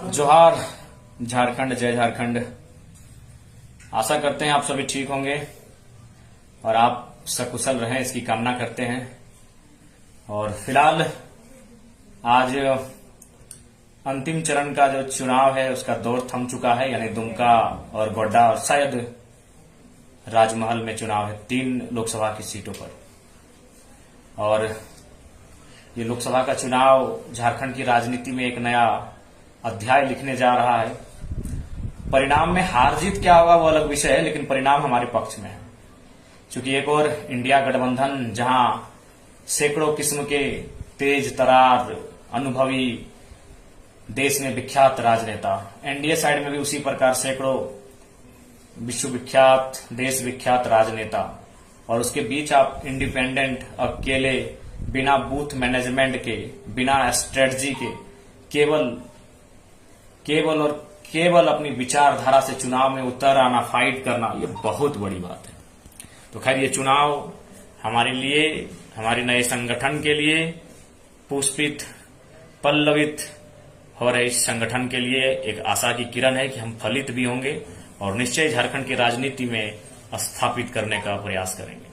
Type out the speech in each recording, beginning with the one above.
जोहार झारखंड, जय झारखंड। आशा करते हैं आप सभी ठीक होंगे और आप सकुशल रहें, इसकी कामना करते हैं। और फिलहाल आज अंतिम चरण का जो चुनाव है उसका दौर थम चुका है, यानी दुमका और गोड्डा और शायद राजमहल में चुनाव है 3 लोकसभा की सीटों पर। और ये लोकसभा का चुनाव झारखंड की राजनीति में एक नया अध्याय लिखने जा रहा है। परिणाम में हार जीत क्या होगा वो अलग विषय है, लेकिन परिणाम हमारे पक्ष में है। क्योंकि एक और इंडिया गठबंधन जहां सैकड़ों किस्म के तेज तरार अनुभवी देश में विख्यात राजनेता, एनडीए साइड में भी उसी प्रकार सैकड़ों विश्वविख्यात देश विख्यात राजनेता, और उसके बीच आप इंडिपेंडेंट अकेले बिना बूथ मैनेजमेंट के, बिना स्ट्रेटजी के केवल अपनी विचारधारा से चुनाव में उतर आना, फाइट करना, ये बहुत बड़ी बात है। तो खैर ये चुनाव हमारे लिए, हमारे नए संगठन के लिए पुष्पित पल्लवित हो रहे इस संगठन के लिए एक आशा की किरण है कि हम फलित भी होंगे और निश्चय झारखंड की राजनीति में स्थापित करने का प्रयास करेंगे।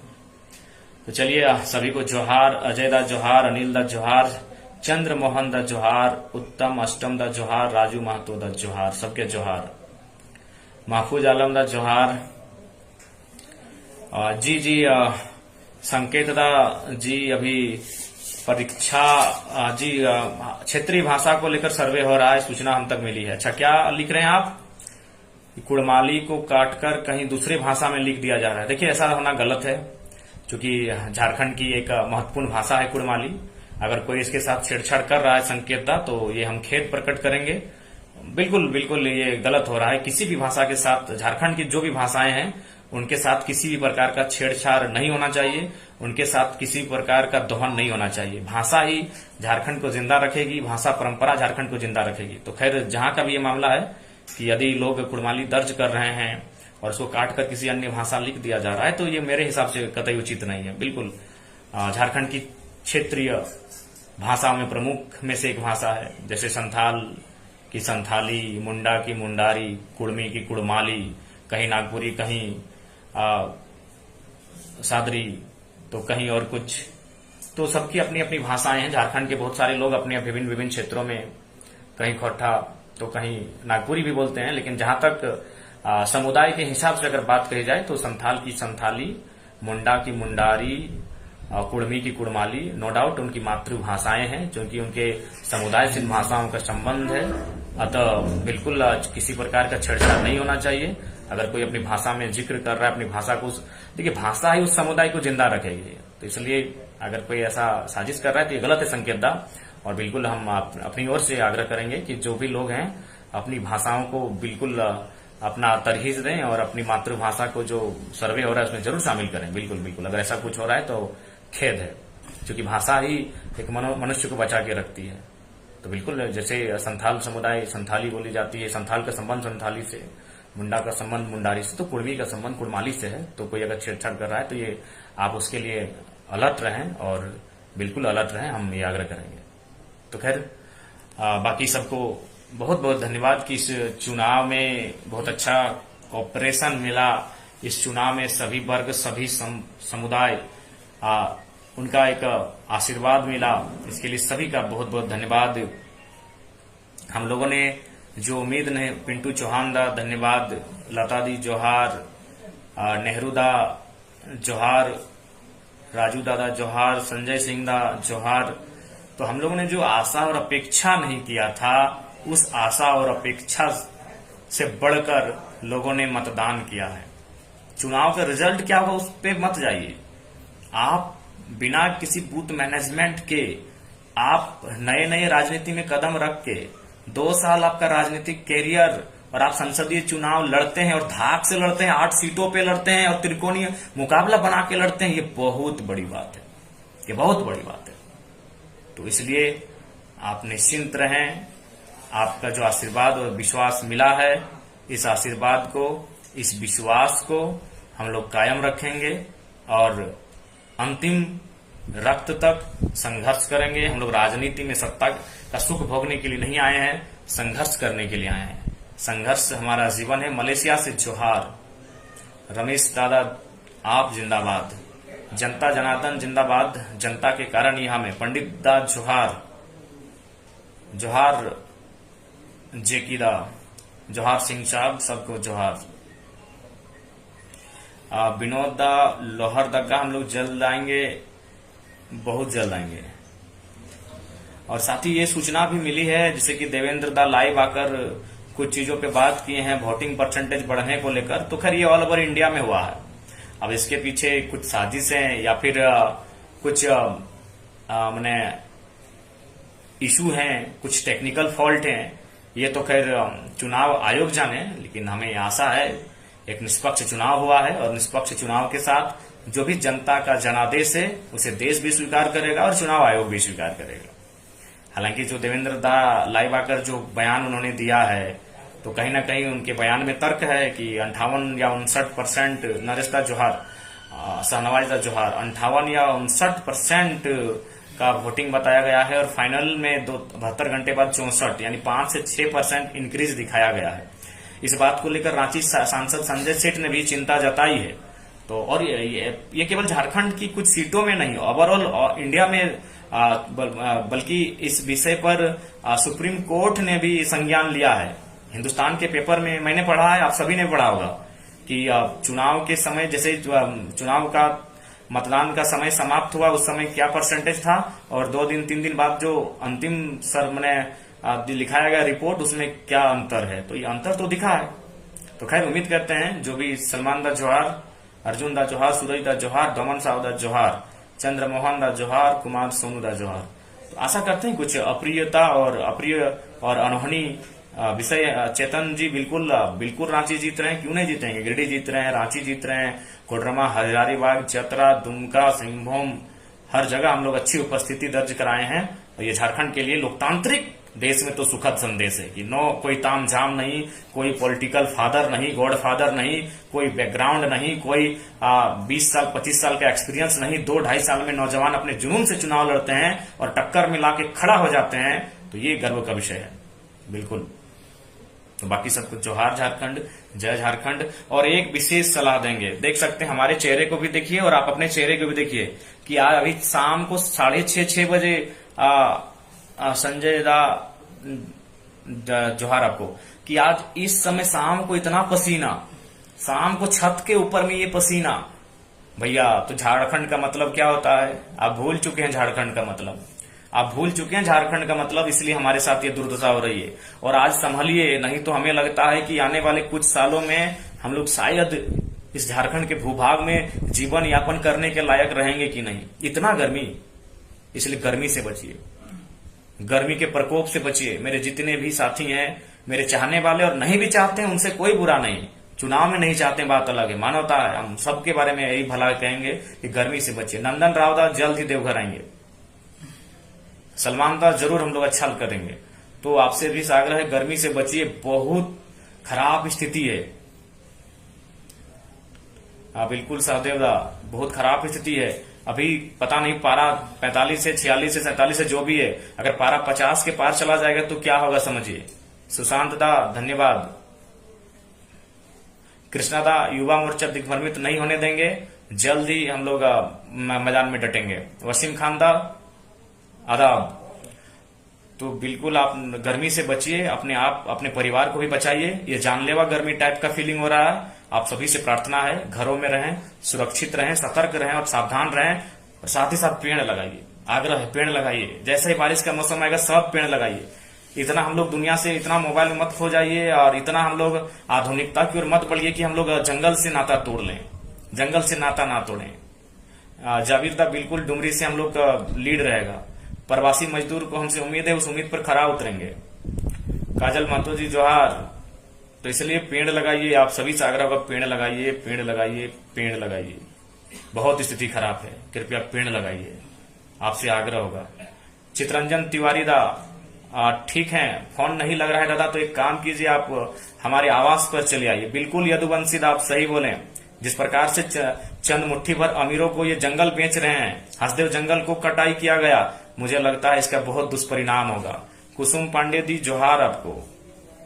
तो चलिए सभी को जोहार, अजय दा जोहार, अनिल दा जोहार, चंद्र मोहन दा जोहार, उत्तम अष्टम दा जोहार, राजू महतो दा जोहार, सबके जोहार, महफूज आलम दा जोहार। जी संकेत दा जी, अभी परीक्षा जी क्षेत्रीय भाषा को लेकर सर्वे हो रहा है, सूचना हम तक मिली है। अच्छा, क्या लिख रहे हैं आप? कुड़माली को काटकर कहीं दूसरी भाषा में लिख दिया जा रहा है। देखिए, ऐसा होना गलत है, क्योंकि झारखंड की एक महत्वपूर्ण भाषा है कुड़माली। अगर कोई इसके साथ छेड़छाड़ कर रहा है संकेतदा, तो ये हम खेद प्रकट करेंगे। बिल्कुल बिल्कुल ये गलत हो रहा है। किसी भी भाषा के साथ, झारखंड की जो भी भाषाएं हैं उनके साथ किसी भी प्रकार का छेड़छाड़ नहीं होना चाहिए, उनके साथ किसी भी प्रकार का दोहन नहीं होना चाहिए। भाषा ही झारखंड को जिंदा रखेगी, भाषा परंपरा झारखंड को जिंदा रखेगी। तो खैर, जहां का भी ये मामला है कि यदि लोग कुड़माली दर्ज कर रहे हैं और उसको काटकर किसी अन्य भाषा लिख दिया जा रहा है, तो ये मेरे हिसाब से कतई उचित नहीं है। बिल्कुल झारखंड की क्षेत्रीय भाषाओं में प्रमुख में से एक भाषा है। जैसे संथाल की संथाली, मुंडा की मुंडारी, कुड़मी की कुड़माली, कहीं नागपुरी, कहीं सादरी, तो कहीं और कुछ। तो सबकी अपनी अपनी भाषाएं हैं। झारखंड के बहुत सारे लोग अपने विभिन्न विभिन्न क्षेत्रों में कहीं खोटा तो कहीं नागपुरी भी बोलते हैं। लेकिन जहां तक समुदाय के हिसाब से अगर बात कही जाए तो संथाल की संथाली, मुंडा की मुंडारी, कुड़मी की कुड़माली, नो डाउट उनकी मातृभाषाएं हैं, क्योंकि उनके समुदाय से इन भाषाओं का संबंध है। अतः बिल्कुल किसी प्रकार का छेड़छाड़ नहीं होना चाहिए। अगर कोई अपनी भाषा में जिक्र कर रहा है, अपनी भाषा को, देखिए भाषा ही उस समुदाय को जिंदा रखेगी। तो इसलिए अगर कोई ऐसा साजिश कर रहा है तो ये गलत है संकेतदा। और बिल्कुल हम अपनी ओर से आग्रह करेंगे कि जो भी लोग हैं अपनी भाषाओं को बिल्कुल अपना तरहीज दें और अपनी मातृभाषा को जो सर्वे हो रहा है उसमें जरूर शामिल करें। बिल्कुल बिल्कुल, अगर ऐसा कुछ हो रहा है तो खेद है, क्योंकि भाषा ही एक मनुष्य को बचा के रखती है। तो बिल्कुल, जैसे संथाल समुदाय संथाली बोली जाती है, संथाल का संबंध संथाली से, मुंडा का संबंध मुंडारी से, तो कुड़मी का संबंध कुड़माली से है। तो कोई अगर छेड़छाड़ कर रहा है तो ये आप उसके लिए अलर्ट रहें और बिल्कुल अलर्ट रहें, हम ये आग्रह करेंगे। तो खैर बाकी सबको बहुत बहुत धन्यवाद कि इस चुनाव में बहुत अच्छा ऑपरेशन मिला। इस चुनाव में सभी वर्ग, सभी समुदाय उनका एक आशीर्वाद मिला। इसके लिए सभी का बहुत बहुत धन्यवाद। हम लोगों ने जो उम्मीद नहीं, पिंटू चौहान दा धन्यवाद, लता दी जोहार, नेहरू दा जोहार, राजू दादा जोहार, संजय सिंह दा जोहार। तो हम लोगों ने जो आशा और अपेक्षा नहीं किया था, उस आशा और अपेक्षा से बढ़कर लोगों ने मतदान किया है। चुनाव का रिजल्ट क्या होगा उस पर मत जाइए। आप बिना किसी बूथ मैनेजमेंट के, आप नए नए राजनीति में कदम रख के 2 साल आपका राजनीतिक कैरियर, और आप संसदीय चुनाव लड़ते हैं और धाक से लड़ते हैं, 8 सीटों पे लड़ते हैं और त्रिकोणीय मुकाबला बना के लड़ते हैं। ये बहुत बड़ी बात है, ये बहुत बड़ी बात है। तो इसलिए आप निश्चिंत रहें। आपका जो आशीर्वाद और विश्वास मिला है, इस आशीर्वाद को, इस विश्वास को हम लोग कायम रखेंगे और अंतिम रक्त तक संघर्ष करेंगे। हम लोग राजनीति में सत्ता का सुख भोगने के लिए नहीं आए हैं, संघर्ष करने के लिए आए हैं। संघर्ष हमारा जीवन है। मलेशिया से जोहार। रमेश दादा आप जिंदाबाद। जनता जनार्दन जिंदाबाद। जनता के कारण यहाँ में। पंडित दा जोहार। जोहार जेकी दा। जोहार सिंह साहब, सबको जोहार। विनोद दा लोहर दग्गा, हम लोग जल्द आएंगे, बहुत जल्द आएंगे। और साथ ही ये सूचना भी मिली है जैसे कि देवेंद्र दा लाइव आकर कुछ चीजों पे बात किए हैं वोटिंग परसेंटेज बढ़ने को लेकर। तो खैर ये ऑल ओवर इंडिया में हुआ है। अब इसके पीछे कुछ साजिशें या फिर कुछ मैंने इशू हैं, कुछ टेक्निकल फॉल्ट हैं, ये तो खैर चुनाव आयोग जाने। लेकिन हमें आशा है एक निष्पक्ष चुनाव हुआ है और निष्पक्ष चुनाव के साथ जो भी जनता का जनादेश है उसे देश भी स्वीकार करेगा और चुनाव आयोग भी स्वीकार करेगा। हालांकि जो देवेंद्र दा लाइव आकर जो बयान उन्होंने दिया है तो कहीं ना कहीं उनके बयान में तर्क है कि 58 या 59% नरेश दा जोहार, शाहनवाज दा जोहार 58 या 59% का वोटिंग बताया गया है और फाइनल में 72 घंटे बाद 64 यानी 5 से 6% इंक्रीज दिखाया गया है। इस बात को लेकर रांची सांसद संजय सेठ ने भी चिंता जताई है। तो और ये केवल झारखंड की कुछ सीटों में नहीं, ओवरऑल इंडिया में बल्कि इस विषय पर सुप्रीम कोर्ट ने भी संज्ञान लिया है। हिंदुस्तान के पेपर में मैंने पढ़ा है, आप सभी ने पढ़ा होगा कि चुनाव के समय जैसे चुनाव का मतदान का समय समाप्त हुआ उस समय क्या परसेंटेज था और 2 दिन 3 दिन बाद जो अंतिम लिखाया गया रिपोर्ट उसमें क्या अंतर है। तो ये अंतर तो दिखा है। तो खैर उम्मीद करते हैं जो भी सलमान दा जोहार, अर्जुन दा जोहार, सूरज दा जोहार, दमन साहु दा जोहार, चंद्रमोहन दा जोहार, कुमार सोनू दा जोहार। तो आशा करते हैं कुछ अप्रियता और अप्रिय और अनहोनी विषय। चेतन जी बिल्कुल रांची जीत रहे हैं, क्यों नहीं जीतेंगे। गिरिडीह जीत रहे हैं, रांची जीत रहे हैं, कोडरमा, हजारीबाग, चतरा, दुमका, सिंहभूम, हर जगह हम लोग अच्छी उपस्थिति दर्ज कराए हैं। और ये झारखंड के लिए लोकतांत्रिक देश में तो सुखद संदेश है कि नो कोई ताम झाम नहीं, कोई पॉलिटिकल फादर नहीं, गॉड फादर नहीं, कोई बैकग्राउंड नहीं, कोई 20 साल 25 साल का एक्सपीरियंस नहीं, 2-2.5 साल में नौजवान अपने जुनून से चुनाव लड़ते हैं और टक्कर मिला के खड़ा हो जाते हैं। तो ये गर्व का विषय है बिल्कुल। तो बाकी सबको जोहार झारखंड, जय झारखंड। और एक विशेष सलाह देंगे, देख सकते हैं हमारे चेहरे को भी देखिए और आप अपने चेहरे को भी देखिए कि आज अभी शाम को 6:30-6 बजे संजय दा जोहार आपको कि आज इस समय शाम को इतना पसीना, शाम को छत के ऊपर में ये पसीना भैया। तो झारखंड का मतलब क्या होता है आप भूल चुके हैं। झारखंड का मतलब आप भूल चुके हैं। झारखंड का मतलब इसलिए हमारे साथ ये दुर्दशा हो रही है। और आज संभलिए, नहीं तो हमें लगता है कि आने वाले कुछ सालों में हम लोग शायद इस झारखंड के भूभाग में जीवन यापन करने के लायक रहेंगे कि नहीं। इतना गर्मी, इसलिए गर्मी से बचिए, गर्मी के प्रकोप से बचिए। मेरे जितने भी साथी हैं, मेरे चाहने वाले और नहीं भी चाहते हैं, उनसे कोई बुरा नहीं। चुनाव में नहीं चाहते बात अलग है, मानवता है। हम सबके बारे में यही भला कहेंगे कि गर्मी से बचिए। नंदन राव दा जल्द ही देवघर आएंगे, सलमान दा जरूर हम लोग अच्छा करेंगे। तो आपसे भी आग्रह है गर्मी से बचिए, बहुत खराब स्थिति है। बिल्कुल सहदेव दा, बहुत खराब स्थिति है। अभी पता नहीं पारा 45 से 46 से 47 से जो भी है, अगर पारा 50 के पार चला जाएगा तो क्या होगा समझिए। सुशांत दा धन्यवाद। कृष्णा दा युवा मोर्चा दिग्भ्रमित नहीं होने देंगे, जल्द ही हम लोग मैदान में डटेंगे। वसीम खान दा आदाब। तो बिल्कुल आप गर्मी से बचिए, अपने परिवार को भी बचाइए। ये जानलेवा गर्मी टाइप का फीलिंग हो रहा है। आप सभी से प्रार्थना है घरों में रहें, सुरक्षित रहें, सतर्क रहें और सावधान रहें। और साथ ही साथ पेड़ लगाइए, आग्रह है पेड़ लगाइए। जैसे ही बारिश का मौसम आएगा सब पेड़ लगाइए। इतना हम लोग दुनिया से इतना मोबाइल में मत खो जाइए और इतना हम लोग आधुनिकता की ओर मत बढ़िए कि हम लोग जंगल से नाता तोड़ लें। जंगल से नाता ना तोड़ें। जावीर दा बिल्कुल डुमरी से हम लोग का लीड रहेगा। प्रवासी मजदूर को हमसे उम्मीद है, उस उम्मीद पर खरा उतरेंगे। काजल महतो जी जोहार। तो इसलिए पेड़ लगाइए, आप सभी से आग्रह होगा पेड़ लगाइए, पेड़ लगाइए, पेड़ लगाइए। बहुत स्थिति खराब है, कृपया पेड़ लगाइए, आपसे आग्रह होगा। चित्रंजन तिवारी दा ठीक है, फोन नहीं लग रहा है दादा, तो एक काम कीजिए, आप हमारे आवास पर चले आइए। बिल्कुल यदुवंशी दा आप सही बोले। जिस प्रकार से चंद मुट्ठी भर अमीरों को ये जंगल बेच रहे हैं, हसदेव जंगल को कटाई किया गया, मुझे लगता है इसका बहुत दुष्परिणाम होगा। कुसुम पांडे दी जोहार आपको।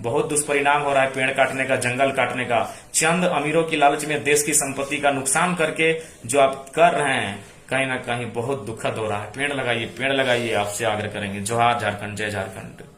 बहुत दुष्परिणाम हो रहा है पेड़ काटने का, जंगल काटने का। चंद अमीरों की लालच में देश की संपत्ति का नुकसान करके जो आप कर रहे हैं, कहीं ना कहीं बहुत दुखद हो रहा है। पेड़ लगाइए, पेड़ लगाइए, आपसे आग्रह करेंगे। जोहार झारखंड, जय झारखंड।